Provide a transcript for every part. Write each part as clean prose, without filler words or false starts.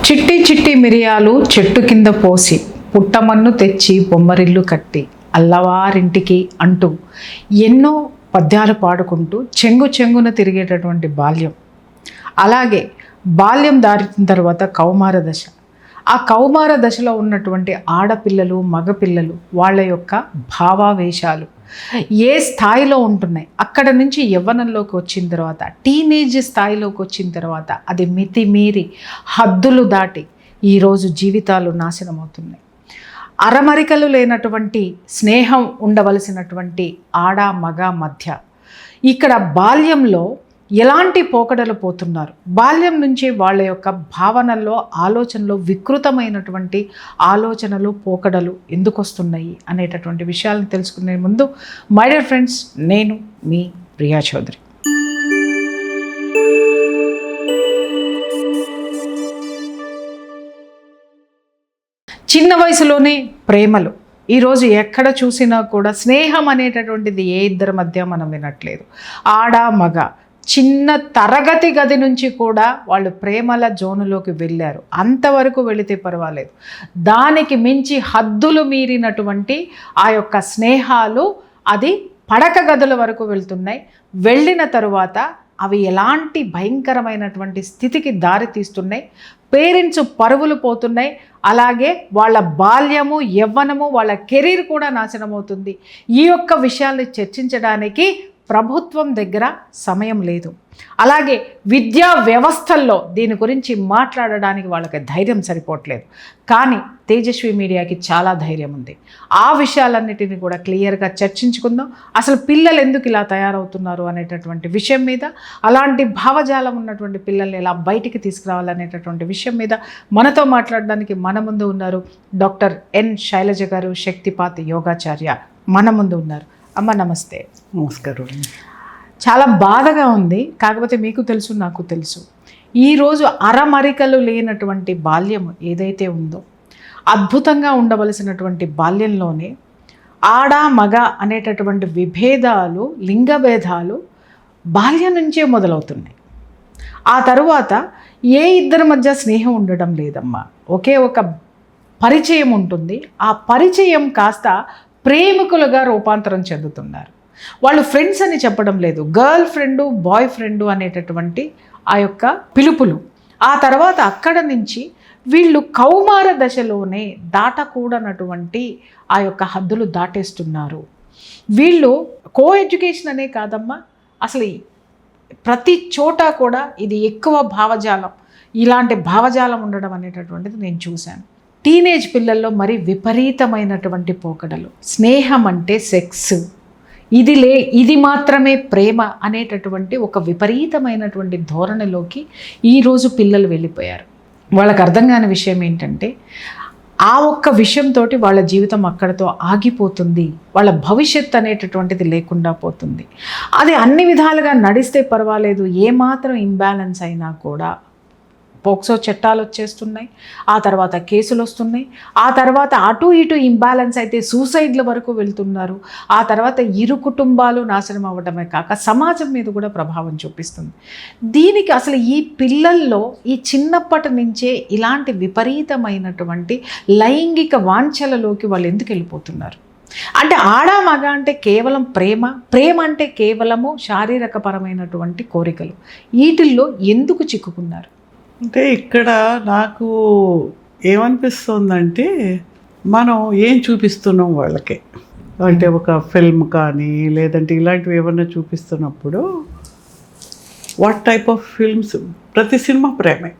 చిట్టి చిట్టి మిరియాలు చెట్టు కింద పోసి పుట్టమన్ను తెచ్చి బొమ్మరిల్లు కట్టి అల్లవారింటికి అంటూ ఎన్నో పద్యాలు పాడుకుంటూ చెంగు చెంగున తిరిగేటటువంటి బాల్యం. అలాగే బాల్యం దాటిన తర్వాత కౌమార దశ. ఆ కౌమార దశలో ఉన్నటువంటి ఆడపిల్లలు మగపిల్లలు వాళ్ళ యొక్క భావావేశాలు ఏ స్థాయిలో ఉంటున్నాయి, అక్కడ నుంచి యవ్వనంలోకి వచ్చిన తర్వాత టీనేజ్ స్థాయిలోకి వచ్చిన తర్వాత అది మితిమీరి హద్దులు దాటి ఈరోజు జీవితాలు నాశనం అవుతున్నాయి. అరమరికలు లేనటువంటి స్నేహం ఉండవలసినటువంటి ఆడ మగ మధ్య ఇక్కడ బాల్యంలో ఎలాంటి పోకడలు పోతున్నారు, బాల్యం నుంచి వాళ్ళ యొక్క భావనల్లో ఆలోచనలో వికృతమైనటువంటి ఆలోచనలు పోకడలు ఎందుకు వస్తున్నాయి అనేటటువంటి విషయాలను తెలుసుకునే ముందు మై డియర్ ఫ్రెండ్స్, నేను మీ ప్రియా చౌదరి. చిన్న వయసులోనే ప్రేమలు. ఈరోజు ఎక్కడ చూసినా కూడా స్నేహం అనేటటువంటిది ఏ ఇద్దరి మధ్య మనం వినట్లేదు. ఆడ మగ చిన్న తరగతి గది నుంచి కూడా వాళ్ళు ప్రేమల జోనులోకి వెళ్ళారు. అంతవరకు వెళితే పర్వాలేదు, దానికి మించి హద్దులు మీరినటువంటి ఆ యొక్క స్నేహాలు అది పడక గదుల వరకు వెళ్తున్నాయి. వెళ్ళిన తరువాత అవి ఎలాంటి భయంకరమైనటువంటి స్థితికి దారి తీస్తున్నాయి. పేరెంట్స్ పరువులు పోతున్నాయి. అలాగే వాళ్ళ బాల్యము యవ్వనము వాళ్ళ కెరీర్ కూడా నాశనం అవుతుంది. ఈ యొక్క విషయాన్ని చర్చించడానికి ప్రభుత్వం దగ్గర సమయం లేదు. అలాగే విద్యా వ్యవస్థల్లో దీని గురించి మాట్లాడడానికి వాళ్ళకి ధైర్యం సరిపోవట్లేదు. కానీ తేజస్వి మీడియాకి చాలా ధైర్యం ఉంది. ఆ విషయాలన్నిటిని కూడా క్లియర్గా చర్చించుకుందాం. అసలు పిల్లలు ఎందుకు ఇలా తయారవుతున్నారు అనేటటువంటి విషయం మీద, అలాంటి భావజాలం ఉన్నటువంటి పిల్లల్ని ఎలా బయటికి తీసుకురావాలనేటటువంటి విషయం మీద మనతో మాట్లాడడానికి మన ముందు ఉన్నారు డాక్టర్ ఎన్ శైలజ గారు, శక్తిపాత్ యోగాచార్య మన ముందు ఉన్నారు. అమ్మ నమస్తే. నమస్కారం. చాలా బాధగా ఉంది, కాకపోతే మీకు తెలుసు నాకు తెలుసు, ఈరోజు అరమరికలు లేనటువంటి బాల్యం ఏదైతే ఉందో, అద్భుతంగా ఉండవలసినటువంటి బాల్యంలోనే ఆడ మగ అనేటటువంటి విభేదాలు, లింగ భేదాలు బాల్యం నుంచే మొదలవుతున్నాయి. ఆ తరువాత ఏ ఇద్దరి మధ్య స్నేహం ఉండడం లేదమ్మా, ఒకే ఒక పరిచయం ఉంటుంది. ఆ పరిచయం కాస్త ప్రేమికులుగా రూపాంతరం చెందుతున్నారు. వాళ్ళు ఫ్రెండ్స్ అని చెప్పడం లేదు, గర్ల్ ఫ్రెండు బాయ్ ఫ్రెండు అనేటటువంటి ఆ యొక్క పిలుపులు. ఆ తర్వాత అక్కడ నుంచి వీళ్ళు కౌమార దశలోనే దాటకూడనటువంటి ఆ యొక్క హద్దులు దాటేస్తున్నారు. వీళ్ళు కో ఎడ్యుకేషన్ అనే కాదమ్మా, అసలు ప్రతి చోట కూడా ఇది ఎక్కువ భావజాలం, ఇలాంటి భావజాలం ఉండడం అనేటటువంటిది నేను చూశాను. టీనేజ్ పిల్లల్లో మరి విపరీతమైనటువంటి పోకడలు. స్నేహం అంటే సెక్స్, ఇది మాత్రమే ప్రేమ అనేటటువంటి ఒక విపరీతమైనటువంటి ధోరణిలోకి ఈరోజు పిల్లలు వెళ్ళిపోయారు. వాళ్ళకి అర్థం కాని విషయం ఏంటంటే ఆ ఒక్క విషయంతో వాళ్ళ జీవితం అక్కడితో ఆగిపోతుంది, వాళ్ళ భవిష్యత్ అనేటటువంటిది లేకుండా పోతుంది. అది అన్ని విధాలుగా నడిస్తే పర్వాలేదు, ఏమాత్రం ఇంబ్యాలెన్స్ అయినా కూడా పోక్సో చట్టాలు వచ్చేస్తున్నాయి, ఆ తర్వాత కేసులు వస్తున్నాయి, ఆ తర్వాత అటు ఇటు ఇంబ్యాలెన్స్ అయితే సూసైడ్ల వరకు వెళ్తున్నారు. ఆ తర్వాత ఇరు కుటుంబాలు నాశనం అవ్వడమే కాక సమాజం మీద కూడా ప్రభావం చూపిస్తుంది. దీనికి అసలు ఈ పిల్లల్లో ఈ చిన్నప్పటి నుంచే ఇలాంటి విపరీతమైనటువంటి లైంగిక వాంఛలలోకి వాళ్ళు ఎందుకు వెళ్ళిపోతున్నారు? అంటే ఆడ మగ అంటే కేవలం ప్రేమ అంటే కేవలము శారీరకపరమైనటువంటి కోరికలు. వీటిల్లో ఎందుకు చిక్కుకున్నారు? అంటే ఇక్కడ నాకు ఏమనిపిస్తుందంటే మనం ఏం చూపిస్తున్నాం వాళ్ళకి, అంటే ఒక ఫిల్మ్ కానీ లేదంటే ఇలాంటివి ఏమన్నా చూపిస్తున్నప్పుడు వాట్ టైప్ ఆఫ్ ఫిల్మ్స్, ప్రతి సినిమా ప్రేమే.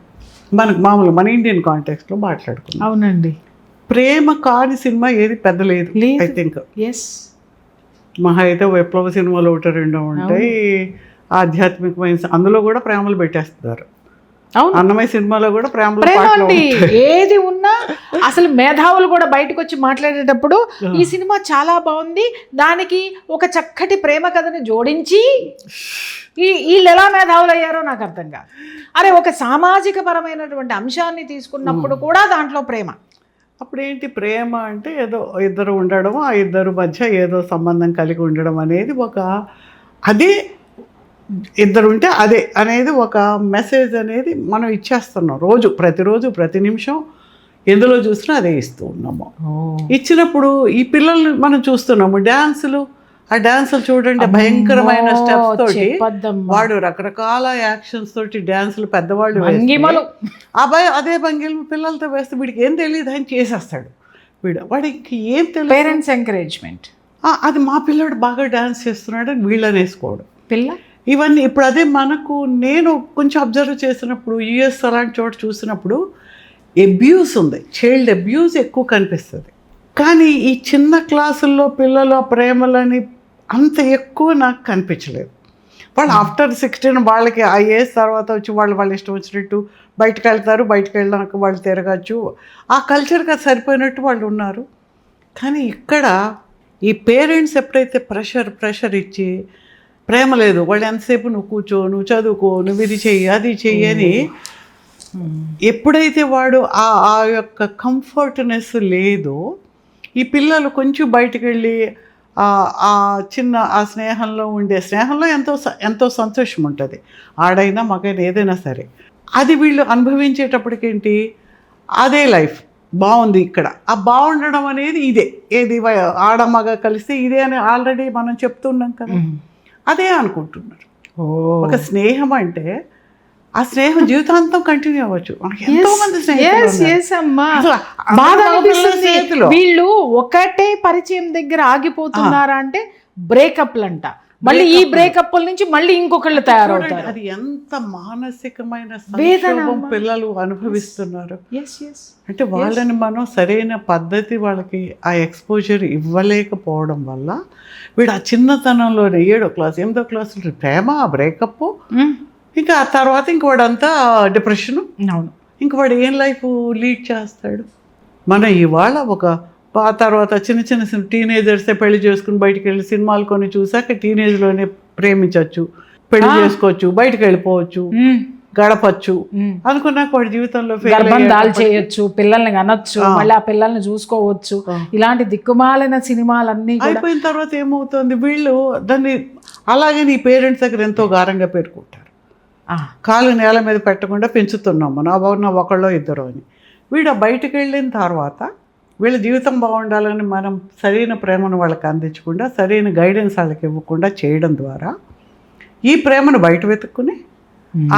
మనకు మామూలు మన ఇండియన్ కాంటెక్స్ట్లో మాట్లాడుకున్నాం. అవునండి. ప్రేమ కాని సినిమా ఏది పెద్ద లేదు. ఐ థింక్ ఎస్, మహా అయితే విప్లవ సినిమాలు ఒకటి రెండో ఉంటాయి, ఆధ్యాత్మికమైన అందులో కూడా ప్రేమలు పెట్టేస్తున్నారు. అన్నమయ్య సినిమాలో కూడా ప్రేమ ఏది ఉన్నా అసలు మేధావులు కూడా బయటకు వచ్చి మాట్లాడేటప్పుడు ఈ సినిమా చాలా బాగుంది, దానికి ఒక చక్కటి ప్రేమ కథని జోడించి వీళ్ళు ఎలా మేధావులు అయ్యారో నాకు అర్థం కాదు. అరే ఒక సామాజిక పరమైనటువంటి అంశాన్ని తీసుకున్నప్పుడు కూడా దాంట్లో ప్రేమ. అప్పుడేంటి ప్రేమ అంటే ఏదో ఇద్దరు ఉండడం, ఆ ఇద్దరు మధ్య ఏదో సంబంధం కలిగి ఉండడం అనేది అదే ఇద్దరు ఉంటే అదే అనేది ఒక మెసేజ్ అనేది మనం ఇచ్చేస్తున్నాం ప్రతిరోజు ప్రతి నిమిషం ఎందులో చూసినా అదే ఇస్తూ ఉన్నాము. ఇచ్చినప్పుడు ఈ పిల్లల్ని మనం చూస్తున్నాము డ్యాన్సులు, ఆ డ్యాన్సులు చూడండి భయంకరమైన స్టెప్స్ తోటి వాడు రకరకాల యాక్షన్స్ తోటి డ్యాన్సులు పెద్దవాళ్ళు అదే భంగిలు పిల్లలతో వేస్తే వీడికి ఏం తెలియదు అని చేసేస్తాడు వాడికి ఏం తెలియదు. పేరెంట్స్ ఎంకరేజ్మెంట్ అది మా పిల్లాడు బాగా డ్యాన్స్ చేస్తున్నాడు అని వీళ్ళని వేసుకోవడం పిల్ల ఇవన్నీ. ఇప్పుడు అదే నేను కొంచెం అబ్జర్వ్ చేసినప్పుడు యుఎస్ అలాంటి చోట చూసినప్పుడు అబ్యూస్ ఉంది, చైల్డ్ అబ్యూస్ ఎక్కువ కనిపిస్తుంది. కానీ ఈ చిన్న క్లాసుల్లో పిల్లల ప్రేమలని అంత ఎక్కువ నాకు కనిపించలేదు. వాళ్ళు ఆఫ్టర్ 16 వాళ్ళకి ఆ ఏజ్ తర్వాత వచ్చి వాళ్ళు ఇష్టం వచ్చినట్టు బయటకు వెళ్తారు, బయటకు వెళ్ళాక వాళ్ళు తిరగచ్చు, ఆ కల్చర్కి అది సరిపోయినట్టు వాళ్ళు ఉన్నారు. కానీ ఇక్కడ ఈ పేరెంట్స్ ఎప్పుడైతే ప్రెషర్ ఇచ్చి ప్రేమ లేదు, వాళ్ళు ఎంతసేపు నువ్వు కూర్చో, నువ్వు చదువుకో, నువ్వు ఇది చెయ్యి అది చెయ్యి అని ఎప్పుడైతే వాడు ఆ యొక్క కంఫర్ట్నెస్ లేదో ఈ పిల్లలు కొంచెం బయటకు వెళ్ళి ఆ చిన్న ఆ స్నేహంలో ఎంతో సంతోషం ఉంటుంది, ఆడైనా మగైనా ఏదైనా సరే. అది వీళ్ళు అనుభవించేటప్పటికేంటి అదే లైఫ్ బాగుంది ఇక్కడ. ఆ బాగుండడం అనేది ఏది ఆడ మగ కలిస్తే ఇదే అని ఆల్రెడీ మనం చెప్తున్నాం కదా, అదే అనుకుంటున్నారు. ఒక స్నేహం అంటే ఆ స్నేహం జీవితాంతం కంటిన్యూ అవ్వచ్చు. ఎంతో మంది స్నేహితులు వీళ్ళు ఒకటే పరిచయం దగ్గర ఆగిపోతున్నారా అంటే బ్రేకప్లు అంట, మళ్ళీ ఈ బ్రేకప్ నుంచి మళ్ళీ ఇంకొకళ్ళు తయారవుతారు. అది ఎంత మానసికమైన సంక్షోభం పిల్లలు అనుభవిస్తున్నారు. అంటే వాళ్ళని మనం సరైన పద్ధతి వాళ్ళకి ఆ ఎక్స్పోజర్ ఇవ్వలేకపోవడం వల్ల వీడు ఆ చిన్నతనంలోనే 7వ క్లాస్ 8వ క్లాసులో ప్రేమ బ్రేకప్, ఇంకా ఆ తర్వాత ఇంక వాడంతా డిప్రెషను. అవును, ఇంక వాడు ఏం లైఫ్ లీడ్ చేస్తాడు. మన ఇవాళ ఆ తర్వాత చిన్న టీనేజర్సే పెళ్లి చేసుకుని బయటికి వెళ్ళి సినిమాలు కొన్ని చూసాక టీనేజ్లోనే ప్రేమించవచ్చు, పెళ్లి చేసుకోవచ్చు, బయటకు వెళ్ళిపోవచ్చు, గడపచ్చు అనుకున్నాక వాడి జీవితంలో గర్భంధాలు చేయొచ్చు, పిల్లల్ని కనొచ్చు, మళ్ళీ ఆ పిల్లల్ని చూసుకోవచ్చు. ఇలాంటి దిక్కుమాలిన సినిమాలన్నీ అయిపోయిన తర్వాత ఏమవుతుంది, వీళ్ళు దాన్ని అలాగే నీ పేరెంట్స్ దగ్గర ఎంతో గారంగా పెట్టుకుంటారు. కాలు నేల మీద పెట్టకుండా పెంచుతున్నాము నా ఒకళ్ళో ఇద్దరు అని. వీడు బయటకు వెళ్ళిన తర్వాత వీళ్ళ జీవితం బాగుండాలని మనం సరైన ప్రేమను వాళ్ళకి అందించకుండా, సరైన గైడెన్స్ వాళ్ళకి ఇవ్వకుండా చేయడం ద్వారా ఈ ప్రేమను బయట వెతుక్కుని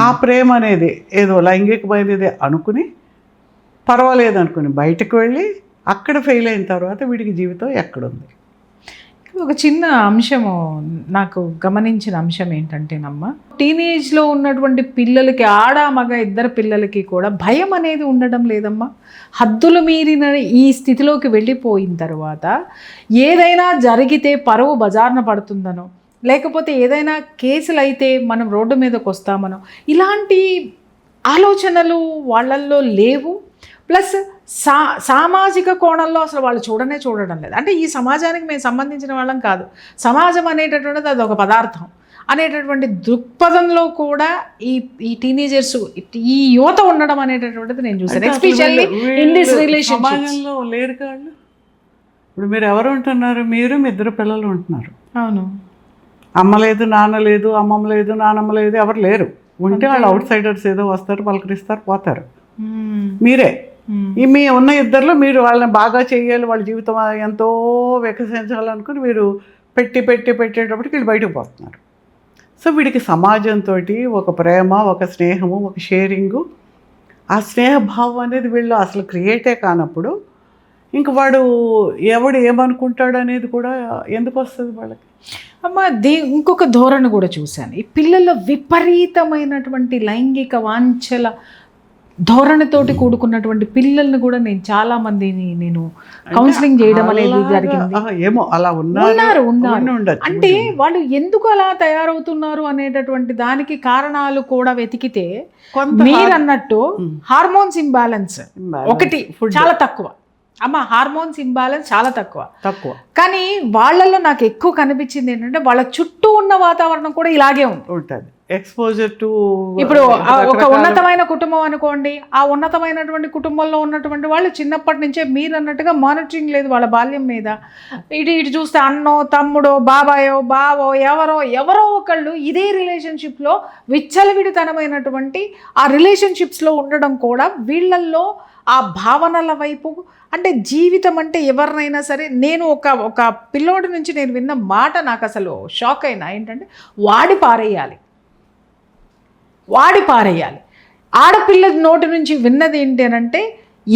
ఆ ప్రేమ అనేది ఏదో లైంగికమైనది అనుకుని పర్వాలేదు అనుకుని బయటకు వెళ్ళి అక్కడ ఫెయిల్ అయిన తర్వాత వీడికి జీవితం ఎక్కడుంది. ఒక చిన్న అంశము నాకు గమనించిన అంశం ఏంటంటేనమ్మా, టీనేజ్లో ఉన్నటువంటి పిల్లలకి ఆడ మగ ఇద్దరు పిల్లలకి కూడా భయం అనేది ఉండడం లేదమ్మా. హద్దులు మీరిన ఈ స్థితిలోకి వెళ్ళిపోయిన తర్వాత ఏదైనా జరిగితే పరువు బజార్న పడుతుందనో, లేకపోతే ఏదైనా కేసులు అయితే మనం రోడ్డు మీదకి వస్తామనో ఇలాంటి ఆలోచనలు వాళ్ళల్లో లేవు. ప్లస్ సామాజిక కోణంలో అసలు వాళ్ళు చూడడం లేదు. అంటే ఈ సమాజానికి మేము సంబంధించిన వాళ్ళం కాదు, సమాజం అనేటటువంటిది అది ఒక పదార్థం అనేటటువంటి దృక్పథంలో కూడా ఈ టీనేజర్స్ ఈ యువత ఉండడం అనేటటువంటిది నేను చూసాను. ఎస్పెషల్లీ ఇన్ దిస్ రిలేషన్షిప్లో లేరు కాళ్ళు. ఇప్పుడు మీరు ఎవరు ఉంటున్నారు, మీరు మీ ఇద్దరు పిల్లలు ఉంటున్నారు. అవును, అమ్మ లేదు, నాన్న లేదు, అమ్మమ్మ లేదు, నానమ్మ లేదు, ఎవరు లేరు. ఉంటే వాళ్ళు అవుట్ సైడర్స్ ఏదో వస్తారు, పలకరిస్తారు, పోతారు. మీరే మీ ఉన్న ఇద్దరిలో మీరు వాళ్ళని బాగా చేయాలి, వాళ్ళ జీవితం ఎంతో వికసించాలనుకుని మీరు పెట్టేటప్పటికి వీళ్ళు బయటకు పోతున్నారు. సో వీడికి సమాజంతో ఒక ప్రేమ, ఒక స్నేహము, ఒక షేరింగు, ఆ స్నేహభావం అనేది వీళ్ళు అసలు క్రియేటే కానప్పుడు ఇంక వాడు ఎవడు ఏమనుకుంటాడు అనేది కూడా ఎందుకు వస్తుంది వాళ్ళకి. అమ్మ ఇంకొక ధోరణి కూడా చూశాను, ఈ పిల్లల విపరీతమైనటువంటి లైంగిక వాంఛల ధోరణితోటి కూడుకున్నటువంటి పిల్లల్ని కూడా నేను చాలా మందిని కౌన్సిలింగ్ చేయడం అనేది జరిగింది. ఏమో అలా ఉన్నారు. అంటే వాళ్ళు ఎందుకు అలా తయారవుతున్నారు అనేటటువంటి దానికి కారణాలు కూడా వెతికితే మీరు అన్నట్టు హార్మోన్స్ ఇంబ్యాలెన్స్ ఒకటి చాలా తక్కువ. హార్మోన్స్ ఇంబ్యాలెన్స్ చాలా తక్కువ. కానీ వాళ్ళల్లో నాకు ఎక్కువ కనిపించింది ఏంటంటే వాళ్ళ చుట్టూ ఉన్న వాతావరణం కూడా ఇలాగే ఉంటుంది. ఎక్స్పోజర్ టు ఇప్పుడు ఒక ఉన్నతమైన కుటుంబం అనుకోండి, ఆ ఉన్నతమైనటువంటి కుటుంబంలో ఉన్నటువంటి వాళ్ళు చిన్నప్పటి నుంచే మీరు అన్నట్టుగా మానిటరింగ్ లేదు వాళ్ళ బాల్యం మీద. ఇటు చూస్తే అన్నో తమ్ముడో బాబాయో బావో ఎవరో ఒకళ్ళు ఇదే రిలేషన్షిప్లో విచ్చలవిడితనమైనటువంటి ఆ రిలేషన్షిప్స్లో ఉండడం కూడా వీళ్ళల్లో ఆ భావనల వైపు, అంటే జీవితం అంటే ఎవరినైనా సరే, నేను ఒక పిల్లోడి నుంచి నేను విన్న మాట నాకు అసలు షాక్ అయినా ఏంటంటే వాడి పారేయాలి. ఆడపిల్ల నోటి నుంచి విన్నది ఏంటి అని అంటే,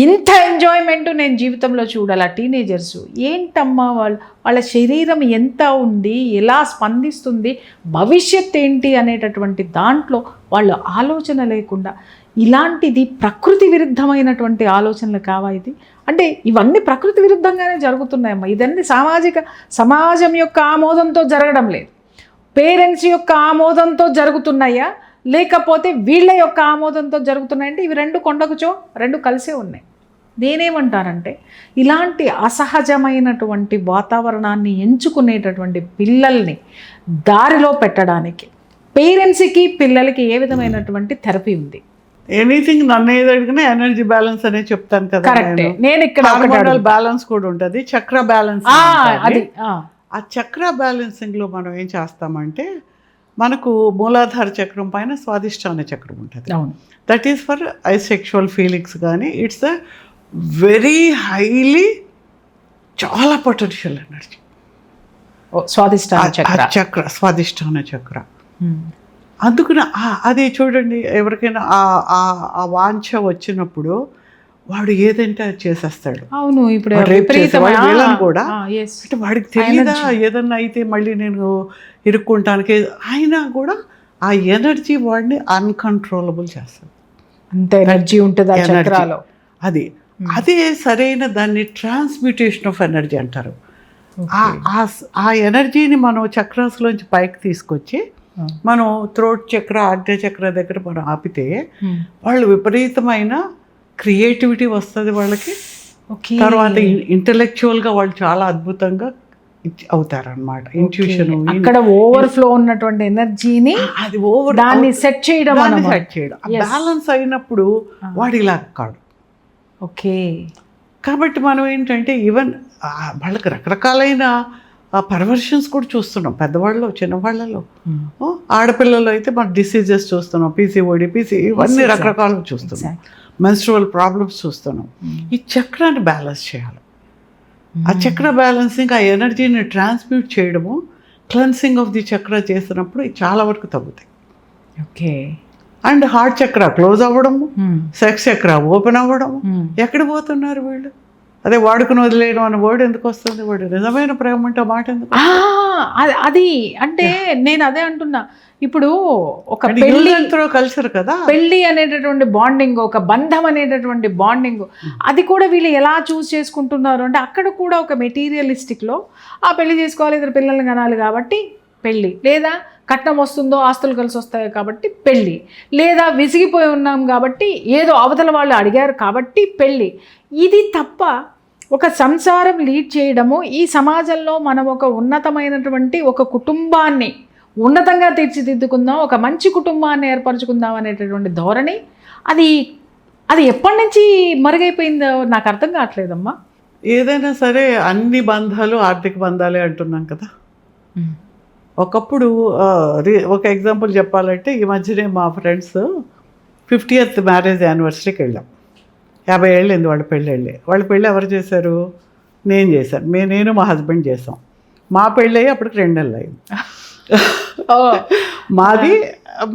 ఇంత ఎంజాయ్మెంట్ నేను జీవితంలో చూడాలి. టీనేజర్స్ ఏంటమ్మా వాళ్ళ శరీరం ఎంత ఉంది, ఎలా స్పందిస్తుంది, భవిష్యత్ ఏంటి అనేటటువంటి దాంట్లో వాళ్ళు ఆలోచన లేకుండా, ఇలాంటిది ప్రకృతి విరుద్ధమైనటువంటి ఆలోచనలు కావా ఇది? అంటే ఇవన్నీ ప్రకృతి విరుద్ధంగానే జరుగుతున్నాయమ్మా. ఇదన్నీ సమాజం యొక్క ఆమోదంతో జరగడం లేదు. పేరెంట్స్ యొక్క ఆమోదంతో జరుగుతున్నాయా, లేకపోతే వీళ్ళ యొక్క ఆమోదంతో జరుగుతున్నాయంటే ఇవి రెండు కలిసే ఉన్నాయి. నేనేమంటానంటే, ఇలాంటి అసహజమైనటువంటి వాతావరణాన్ని ఎంచుకునేటటువంటి పిల్లల్ని దారిలో పెట్టడానికి పేరెంట్స్కి పిల్లలకి ఏ విధమైనటువంటి థెరపీ ఉంది? ఎనీథింగ్ నన్ను ఏది అడిగినా ఎనర్జీ బ్యాలెన్స్ అనే చెప్తాను కదా. నేను ఇక్కడ బ్యాలెన్స్ కూడా ఉంటుంది, చక్ర బ్యాలెన్స్. ఆ చక్ర బ్యాలెన్సింగ్ లో మనం ఏం చేస్తామంటే, మనకు మూలాధార చక్రం పైన స్వాదిష్టాన చక్రం ఉంటుంది. That is for sexual feelings. కానీ ఇట్స్ అ వెరీ హైలీ, చాలా పొటెన్షియల్ ఎనర్జీ స్వాదిష్టాన చక్ర. అందుకని అది చూడండి, ఎవరికైనా ఆ వాంఛ వచ్చినప్పుడు వాడు ఏదంటే అది చేసేస్తాడు. అవును, ఇప్పుడు కూడా అంటే వాడికి తెలియదా ఏదన్నా అయితే మళ్ళీ నేను ఇరుక్కుంటానికి, అయినా కూడా ఆ ఎనర్జీ వాడిని అన్కంట్రోలబుల్ చేస్తాడు. అంత ఎనర్జీ ఉంటుంది ఆ చక్రాలో. అదే సరైన దాన్ని ట్రాన్స్మ్యూటేషన్ ఆఫ్ ఎనర్జీ అంటారు. ఆ ఎనర్జీని మనం చక్రాస్లోంచి పైకి తీసుకొచ్చి మనం థ్రోట్ చక్ర, ఆజ్ఞ చక్ర దగ్గర మనం ఆపితే వాళ్ళు విపరీతమైన క్రియేటివిటీ వస్తుంది వాళ్ళకి. తర్వాత ఇంటలెక్చువల్గా వాళ్ళు చాలా అద్భుతంగా అవుతారనమాట. ఇంట్యూషన్, అక్కడ ఓవర్ఫ్లో ఉన్నటువంటి ఎనర్జీని అది దాన్ని సెట్ చేయడం, బ్యాలెన్స్ అయినప్పుడు వాడు ఇలా కాడు. ఓకే. కాబట్టి మనం ఏంటంటే ఈవెన్ వాళ్ళకి రకరకాలైన పర్వర్షన్స్ కూడా చూస్తున్నాం, పెద్దవాళ్ళు చిన్నవాళ్ళలో. ఆడపిల్లలు అయితే మన డిసీజెస్ చూస్తున్నాం, పీసీఓడి, ఇవన్నీ రకరకాలు చూస్తున్నాం, మెన్స్ట్రువల్ ప్రాబ్లమ్స్ చూస్తున్నాం. ఈ చక్రాన్ని బ్యాలెన్స్ చేయాలి. ఆ చక్ర బ్యాలెన్సింగ్, ఆ ఎనర్జీని ట్రాన్స్మ్యూట్ చేయడము, క్లెన్సింగ్ ఆఫ్ ది చక్ర చేసినప్పుడు చాలా వరకు తగ్గుతాయి. ఓకే. అండ్ హార్ట్ చక్ర క్లోజ్ అవ్వడము, సెక్స్ చక్ర ఓపెన్ అవ్వడము. ఎక్కడ పోతున్నారు వీళ్ళు? అదే వాడుకుని వదిలేయడం అన్న వర్డ్ ఎందుకు వస్తుంది? వాడు నిజమైన ప్రేమ అంటే మాట ఎందుకు? అది అంటే నేను అదే అంటున్నా, ఇప్పుడు ఒక కల్చర్ కదా, పెళ్ళి అనేటటువంటి బాండింగ్, ఒక బంధం అనేటటువంటి బాండింగ్, అది కూడా వీళ్ళు ఎలా చూస్ చేసుకుంటున్నారు అంటే, అక్కడ కూడా ఒక మెటీరియలిస్టిక్లో ఆ పెళ్లి చేసుకోవాలి, ఇద్దరు పిల్లల్ని కనాలి కాబట్టి పెళ్ళి, లేదా కట్నం వస్తుందో ఆస్తులు కలిసి వస్తాయి కాబట్టి పెళ్ళి, లేదా విసిగిపోయి ఉన్నాం కాబట్టి ఏదో అవతల వాళ్ళు అడిగారు కాబట్టి పెళ్ళి. ఇది తప్ప ఒక సంసారం లీడ్ చేయడము, ఈ సమాజంలో మనం ఒక ఉన్నతమైనటువంటి ఒక కుటుంబాన్ని ఉన్నతంగా తీర్చిదిద్దుకుందాం, ఒక మంచి కుటుంబాన్ని ఏర్పరచుకుందాం అనేటటువంటి ధోరణి, అది ఎప్పటి నుంచి మరుగైపోయిందో నాకు అర్థం కావట్లేదమ్మా. ఏదైనా సరే అన్ని బంధాలు ఆర్థిక బంధాలే అంటున్నాం కదా. ఒకప్పుడు ఒక ఎగ్జాంపుల్ చెప్పాలంటే, ఈ మధ్యనే మా ఫ్రెండ్స్ 50th మ్యారేజ్ యానివర్సరీకి వెళ్ళాం. 50 ఏళ్ళు అయింది వాళ్ళ పెళ్ళి ఎవరు చేశారు? నేను చేశాను. నేను మా హస్బెండ్ చేసాం. మా పెళ్ళి అయ్యి అప్పటికి 2 నెలలు అయింది. మాది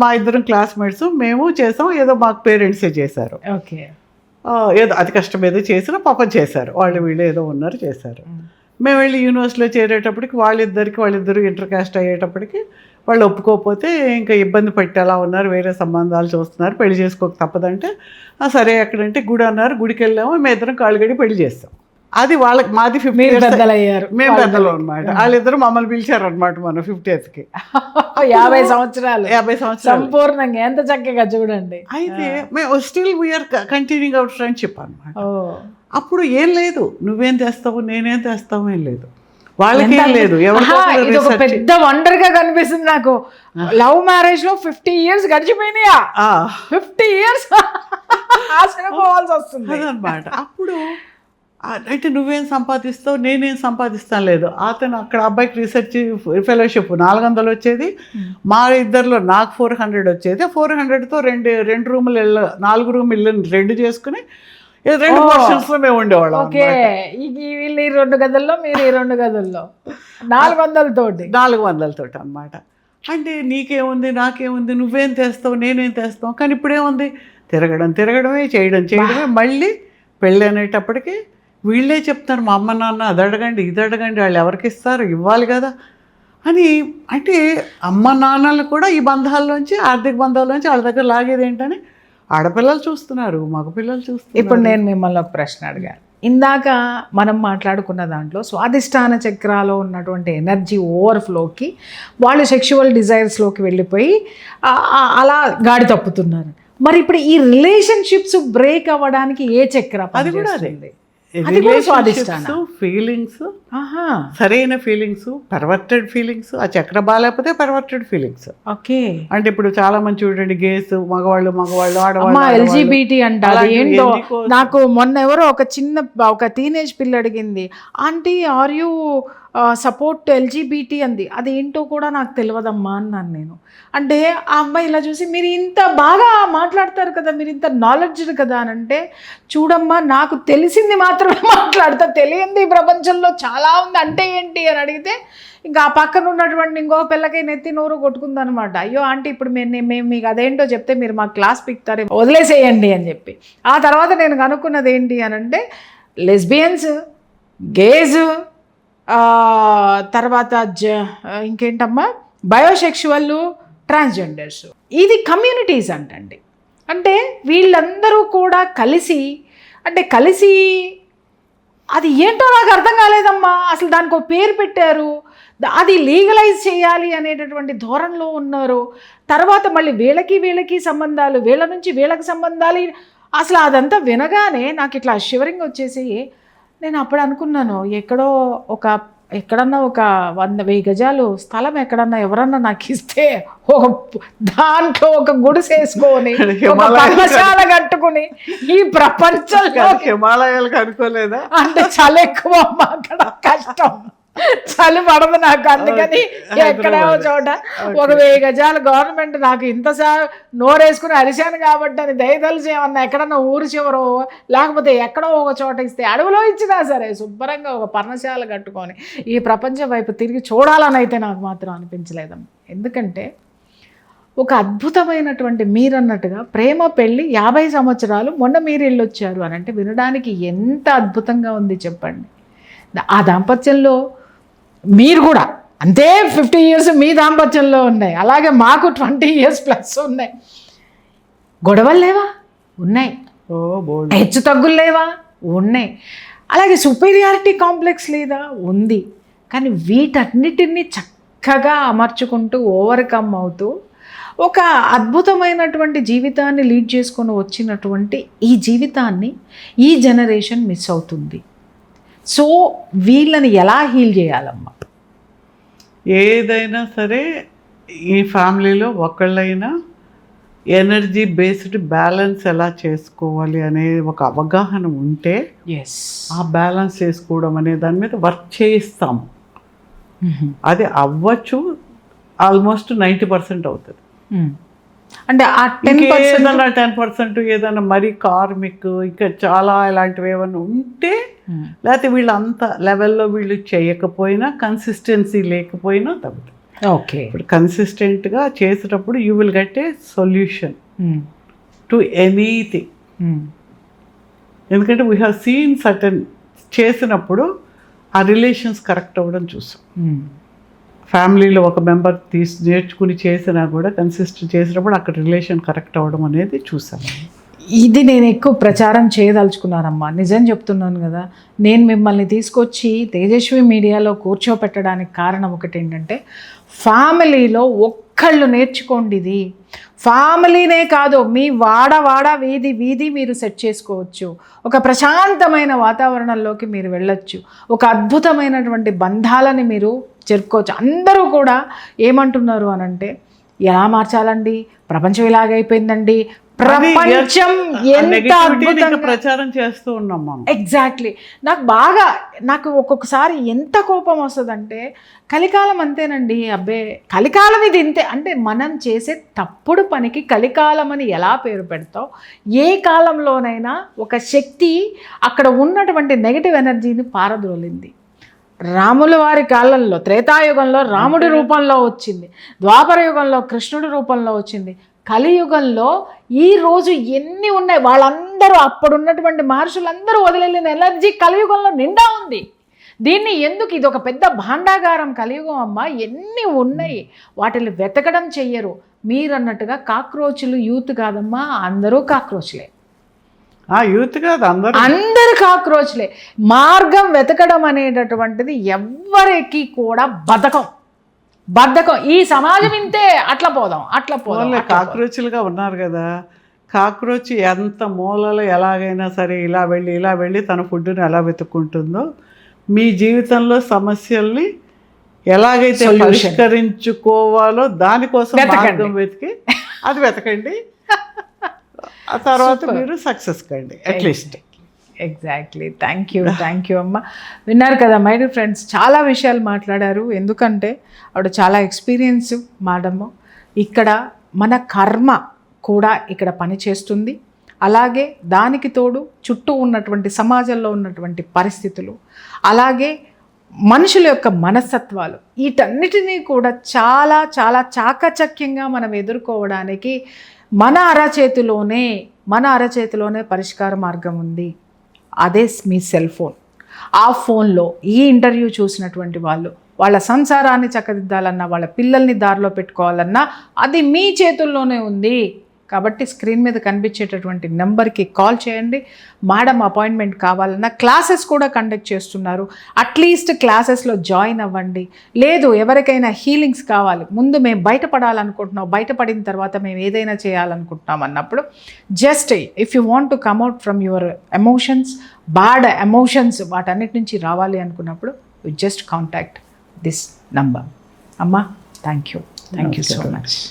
మా ఇద్దరం క్లాస్మేట్స్, మేము చేసాం. ఏదో మాకు పేరెంట్సే చేశారు. ఓకే. ఏదో అతి కష్టం ఏదో చేసినా పాపం చేశారు. వీళ్ళు ఏదో ఉన్నారు చేశారు. మేము వెళ్ళి యూనివర్సిటీలో చేరేటప్పటికి వాళ్ళిద్దరు ఇంటర్ కాస్ట్ అయ్యేటప్పటికి వాళ్ళు ఒప్పుకోకపోతే ఇంకా ఇబ్బంది పెట్టేలా ఉన్నారు, వేరే సంబంధాలు చూస్తున్నారు, పెళ్లి చేసుకోక తప్పదంటే సరే ఎక్కడంటే గుడి అన్నారు. గుడికి వెళ్ళాము, మేము ఇద్దరం కాళ్ళగడి పెళ్లి చేస్తాం. అది వాళ్ళకి, మాది 50 మేము పెద్దలు అనమాట. వాళ్ళిద్దరు మమ్మల్ని పిలిచారు అనమాట మన 50th 50 సంవత్సరాలు సంపూర్ణంగా. ఎంత చక్కగా చూడండి. అయితే మేము still we are continuing our friendship అనమాట. అప్పుడు ఏం లేదు, నువ్వేం తెస్తావు నేనేం తెస్తావు ఏం లేదు. వాళ్ళకేం లేదు, ఎవరికో ఒకరు ఇది ఒక research. పెద్ద వండర్ గా కనిపిస్తుంది నాకు. లవ్ మ్యారేజ్ లో 50 years గడిచిపోయినాయా? 50 years ఆశ్చర్యపోవాల్సి వస్తుంది అదనమాట. అప్పుడు అంటే నువ్వేం సంపాదిస్తావు, నేనేం సంపాదిస్తాను లేదు. అతను అక్కడ అబ్బాయికి రీసెర్చ్ ఫెలోషిప్ 400 వచ్చేది, మా ఇద్దరిలో నాకు 400 వచ్చేది. 400తో రెండు రూములు 4 రూమ్ ఇల్లు రెంట్ చేసుకుని 2 పోర్షన్స్లో మేము ఉండేవాళ్ళం. ఓకే, వీళ్ళు ఈ 2 గదుల్లో, మీరు ఈ 2 గదుల్లో 400 తోటి 400 అనమాట. అంటే నీకేముంది, నాకేముంది, నువ్వేం తెస్తావు, నేనేం తెస్తావు. కానీ ఇప్పుడేముంది, తిరగడమే చేయడమే. మళ్ళీ పెళ్ళి అనేటప్పటికి వీళ్ళే చెప్తారు, మా అమ్మ నాన్న అది అడగండి ఇది అడగండి, వాళ్ళు ఎవరికి ఇస్తారు, ఇవ్వాలి కదా అని. అంటే అమ్మ నాన్నలు కూడా ఈ బంధాల్లోంచి, ఆర్థిక బంధాల్లోంచి వాళ్ళ దగ్గర లాగేది ఏంటని ఆడపిల్లలు చూస్తున్నారు, మగపిల్లలు చూస్తున్నారు. ఇప్పుడు నేను మిమ్మల్ని ఒక ప్రశ్న అడిగాను. ఇందాక మనం మాట్లాడుకున్న దాంట్లో స్వాదిష్టాన చక్రాలో ఉన్నటువంటి ఎనర్జీ ఓవర్ఫ్లోకి వాళ్ళు సెక్షువల్ డిజైర్స్లోకి వెళ్ళిపోయి అలా గాడి తప్పుతున్నారు. మరి ఇప్పుడు ఈ రిలేషన్షిప్స్ బ్రేక్ అవ్వడానికి ఏ చక్ర? అది కూడా అదే, ఫీలింగ్స్, సరైన ఫీలింగ్స్, పర్వర్టెడ్ ఫీలింగ్స్. ఆ చక్ర బాగాలేకపోతే పర్వర్టెడ్ ఫీలింగ్స్. ఓకే, అంటే ఇప్పుడు చాలా మంది చూడండి, గేస్ మగవాళ్ళు ఆడవాళ్ళు, ఎల్జీబీటీ అంటారు. ఏంటో నాకు మొన్న ఎవరో ఒక టీనేజ్ పిల్ల అడిగింది, aunty are you support LGBT అంది. అది ఏంటో కూడా నాకు తెలియదమ్మా అన్నాను నేను. అంటే ఆ అమ్మాయి ఇలా చూసి, మీరు ఇంత బాగా మాట్లాడతారు కదా, మీరు ఇంత నాలెడ్జ్ కదా అని అంటే, చూడమ్మా నాకు తెలిసింది మాత్రమే మాట్లాడతా, తెలియంది ఈ ప్రపంచంలో చాలా ఉంది, అంటే ఏంటి అని అడిగితే ఇంకా ఆ పక్కన ఉన్నటువంటి ఇంకో పిల్లకి నెత్తి నోరు కొట్టుకుందనమాట. అయ్యో ఆంటీ, ఇప్పుడు మేము మీకు అదేంటో చెప్తే మీరు మా క్లాస్ పిక్తారు, వదిలేసేయండి అని చెప్పి. ఆ తర్వాత నేను కనుక్కున్నది ఏంటి అని అంటే, లెస్బియన్స్, గేజ్, తర్వాత ఇంకేంటమ్మా బయోసెక్షువల్, ట్రాన్స్జెండర్స్, ఇది కమ్యూనిటీస్ అంటండి. అంటే వీళ్ళందరూ కూడా కలిసి అది ఏంటో నాకు అర్థం కాలేదమ్మా, అసలు దానికి ఒక పేరు పెట్టారు, అది లీగలైజ్ చేయాలి అనేటటువంటి ధోరణిలో ఉన్నారు. తర్వాత మళ్ళీ వీళ్ళకి సంబంధాలు, వీళ్ళ నుంచి వీళ్ళకి సంబంధాలు. అసలు అదంతా వినగానే నాకు ఇట్లా షివరింగ్ వచ్చేసి, నేను అప్పుడు అనుకున్నాను, ఎక్కడన్నా ఒక 100-1000 గజాలు స్థలం ఎక్కడన్నా ఎవరన్నా నాకు ఇస్తే దాంట్లో ఒక గుడిసేసుకొని ఒక పర్ణశాల కట్టుకుని ఈ ప్రపంచంలో. హిమాలయాలకు అనుకోలేదా? అంటే చలి ఎక్కువ అక్కడ, కష్టం, చలి పడదు నాకు. అందుకని ఎక్కడో చోట ఒక 1000 గజాలు గవర్నమెంట్ నాకు ఇంతసారి నోరేసుకుని అరిశాను కాబట్టి అని దయదలిచి ఏమన్నా ఎక్కడన్నా ఊరు చివరో లేకపోతే ఎక్కడో ఒక చోట ఇస్తే, అడవిలో ఇచ్చినా సరే శుభ్రంగా ఒక పర్ణశాల కట్టుకొని ఈ ప్రపంచం వైపు తిరిగి చూడాలని అయితే నాకు మాత్రం అనిపించలేదమ్మా. ఎందుకంటే ఒక అద్భుతమైనటువంటి, మీరన్నట్టుగా ప్రేమ పెళ్ళి 50 సంవత్సరాలు, మొన్న మీరు వెళ్ళొచ్చారు అని అంటే వినడానికి ఎంత అద్భుతంగా ఉంది చెప్పండి. ఆ దాంపత్యంలో మీరు కూడా అంతే 50 years మీ దాంపత్యంలో ఉన్నాయి, అలాగే మాకు 20 years ప్లస్ ఉన్నాయి. గొడవలు లేవా? ఉన్నాయి. హెచ్చు తగ్గులు లేవా? ఉన్నాయి. అలాగే సుపీరియారిటీ కాంప్లెక్స్ లేదా? ఉంది. కానీ వీటన్నిటిని చక్కగా అమర్చుకుంటూ ఓవర్కమ్ అవుతూ ఒక అద్భుతమైనటువంటి జీవితాన్ని లీడ్ చేసుకొని వచ్చినటువంటి ఈ జీవితాన్ని ఈ జనరేషన్ మిస్ అవుతుంది. సో వీళ్ళని ఎలా హీల్ చేయాలమ్మా? ఏదైనా సరే ఈ ఫ్యామిలీలో ఒకళ్ళైనా ఎనర్జీ బేస్డ్ బ్యాలెన్స్ ఎలా చేసుకోవాలి అనే ఒక అవగాహన ఉంటే ఆ బ్యాలెన్స్ చేసుకోవడం అనే దాని మీద వర్క్ చేయిస్తాము. అది అవ్వచ్చు, ఆల్మోస్ట్ 90% అవుతుంది. అంటే ఆ 10% ఏదైనా మరీ కార్మిక్ ఇంకా చాలా ఇలాంటివి ఏమైనా ఉంటే, లేకపోతే వీళ్ళు అంత లెవెల్లో వీళ్ళు చేయకపోయినా, కన్సిస్టెన్సీ లేకపోయినా తగ్గుతుంది. ఓకే, ఇప్పుడు కన్సిస్టెంట్గా చేసేటప్పుడు you will get a solution to anything. ఎందుకంటే వీ హ్యావ్ సీన్ సర్టన్ చేసినప్పుడు ఆ రిలేషన్స్ కరెక్ట్ అవ్వడం చూసాం. ఫ్యామిలీలో ఒక మెంబర్ నేర్చుకుని చేసినా కూడా కన్సిస్టెంట్ చేసినప్పుడు అక్కడ రిలేషన్ కరెక్ట్ అవ్వడం అనేది చూసాను. ఇది నేను ఎక్కువ ప్రచారం చేయదలుచుకున్నానమ్మా, నిజం చెప్తున్నాను కదా. నేను మిమ్మల్ని తీసుకొచ్చి తేజస్వి మీడియాలో కూర్చోపెట్టడానికి కారణం ఒకటి ఏంటంటే, ఫ్యామిలీలో ఒక్క ఒక్కళ్ళు నేర్చుకోండి. ఇది ఫ్యామిలీనే కాదు, మీ వాడ వీధి వీధి మీరు సెట్ చేసుకోవచ్చు. ఒక ప్రశాంతమైన వాతావరణంలోకి మీరు వెళ్ళొచ్చు. ఒక అద్భుతమైనటువంటి బంధాలని మీరు జరుపుకోవచ్చు. అందరూ కూడా ఏమంటున్నారు అనంటే, ఎలా మార్చాలండి, ప్రపంచం ఇలాగైపోయిందండి, ప్రపంచం ఎంత అద్భుతంగా ప్రచారం చేస్తూ ఉన్నాం మనం. ఎగ్జాక్ట్లీ. నాకు ఒక్కొక్కసారి ఎంత కోపం వస్తుందంటే, కలికాలం అంతేనండి, అబ్బే కలికాలం ఇది ఇంతే అంటే, మనం చేసే తప్పుడు పనికి కలికాలం అని ఎలా పేరు పెడతావు? ఏ కాలంలోనైనా ఒక శక్తి అక్కడ ఉన్నటువంటి నెగిటివ్ ఎనర్జీని పారద్రోలింది. రాముల వారి కాలంలో త్రేతాయుగంలో రాముడి రూపంలో వచ్చింది, ద్వాపర యుగంలో కృష్ణుడి రూపంలో వచ్చింది, కలియుగంలో ఈరోజు ఎన్ని ఉన్నాయి, వాళ్ళందరూ అప్పుడున్నటువంటి మహర్షులందరూ వదిలేని ఎనర్జీ కలియుగంలో నిండా ఉంది. దీన్ని ఎందుకు, ఇది ఒక పెద్ద భాండాగారం కలియుగం అమ్మ, ఎన్ని ఉన్నాయి, వాటిని వెతకడం చెయ్యరు. మీరు అన్నట్టుగా కాక్రోచులు యూత్ కాదమ్మా, అందరూ కాక్రోచ్లే. యూత్ కాదు, అందరు కాక్రోచ్లే. మార్గం వెతకడం అనేటటువంటిది ఎవ్వరికి కూడా బద్ధకం. ఈ సమాజం ఇంతే, అట్లా పోదాం. కాక్రోచ్లుగా ఉన్నారు కదా, కాక్రోచ్ ఎంత మూలలో ఎలాగైనా సరే ఇలా వెళ్ళి తన ఫుడ్ని ఎలా వెతుక్కుంటుందో, మీ జీవితంలో సమస్యల్ని ఎలాగైతే పరిష్కరించుకోవాలో దానికోసం మార్గం వెతికి అది వెతకండి. ఆ తర్వాత మీరు సక్సెస్ కండి అట్లీస్ట్. ఎగ్జాక్ట్లీ. థ్యాంక్ యూ అమ్మ. విన్నారు కదా మై డియర్ ఫ్రెండ్స్, చాలా విషయాలు మాట్లాడారు. ఎందుకంటే ఆవిడ చాలా ఎక్స్పీరియన్స్ మేడము. ఇక్కడ మన కర్మ కూడా ఇక్కడ పనిచేస్తుంది. అలాగే దానికి తోడు చుట్టూ ఉన్నటువంటి సమాజంలో ఉన్నటువంటి పరిస్థితులు, అలాగే మనుషుల యొక్క మనస్తత్వాలు, వీటన్నిటినీ కూడా చాలా చాలా చాకచక్యంగా మనం ఎదుర్కోవడానికి మన అరచేతిలోనే పరిష్కార మార్గం ఉంది. అదే మీ సెల్ ఫోన్. ఆ ఫోన్లో ఈ ఇంటర్వ్యూ చూసినటువంటి వాళ్ళ సంసారాన్ని చక్కదిద్దాలన్నా, వాళ్ళ పిల్లల్ని దారిలో పెట్టుకోవాలన్నా అది మీ చేతుల్లోనే ఉంది. కాబట్టి స్క్రీన్ మీద కనిపించేటటువంటి నెంబర్కి కాల్ చేయండి. మేడం అపాయింట్మెంట్ కావాలన్నా క్లాసెస్ కూడా కండక్ట్ చేస్తున్నారు. అట్లీస్ట్ క్లాసెస్లో జాయిన్ అవ్వండి. లేదు ఎవరికైనా హీలింగ్స్ కావాలి, ముందు మేము బయటపడాలనుకుంటున్నాం, బయటపడిన తర్వాత మేము ఏదైనా చేయాలనుకుంటున్నాం అన్నప్పుడు, just if you want to come out from your emotions, bad emotions వాటన్నిటి నుంచి రావాలి అనుకున్నప్పుడు you just contact this number. అమ్మా థ్యాంక్ యూ సో మచ్.